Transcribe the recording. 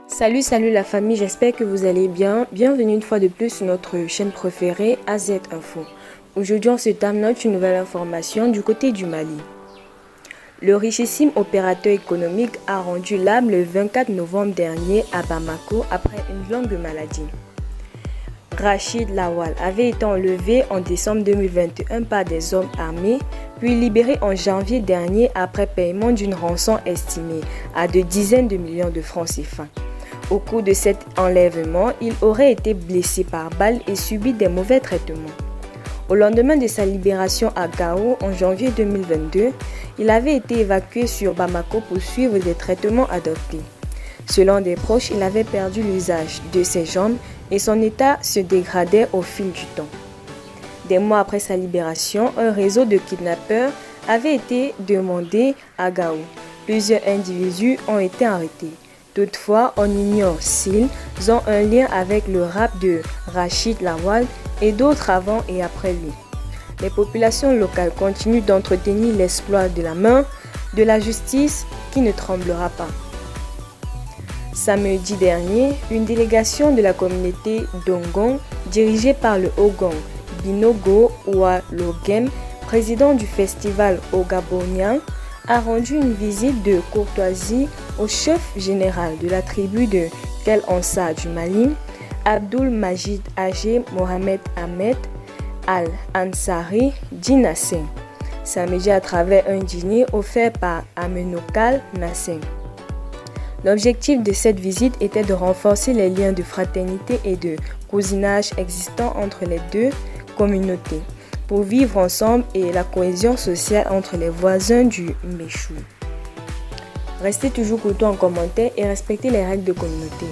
Salut la famille, j'espère que vous allez bien. Bienvenue une fois de plus sur notre chaîne préférée AZ Info. Aujourd'hui, on se note une nouvelle information du côté du Mali. Le richissime opérateur économique a rendu l'âme le 24 novembre dernier à Bamako après une longue maladie. Rachid Lawal avait été enlevé en décembre 2021 par des hommes armés, puis libéré en janvier dernier après paiement d'une rançon estimée à de dizaines de millions de francs CFA. Au cours de cet enlèvement, il aurait été blessé par balle et subi des mauvais traitements. Au lendemain de sa libération à Gao en janvier 2022, il avait été évacué sur Bamako pour suivre des traitements adoptés. Selon des proches, il avait perdu l'usage de ses jambes et son état se dégradait au fil du temps. Des mois après sa libération, un réseau de kidnappeurs avait été demandé à Gao. Plusieurs individus ont été arrêtés. Toutefois, on ignore s'ils ont un lien avec le rap de Rachid Lawal et d'autres avant et après lui. Les populations locales continuent d'entretenir l'espoir de la main de la justice qui ne tremblera pas. Samedi dernier, une délégation de la communauté d'Ongon, dirigée par le Ogon Binogo Oualogem, président du festival Ogabonien, a rendu une visite de courtoisie au chef général de la tribu de Kel Ansa du Mali, Abdul Majid Agé Mohamed Ahmed Al-Ansari Dinassé, samedi à travers un dîner offert par Amenokal Nassé. L'objectif de cette visite était de renforcer les liens de fraternité et de cousinage existants entre les deux communautés pour vivre ensemble et la cohésion sociale entre les voisins du Méchou. Restez toujours courtois en commentaire et respectez les règles de communauté.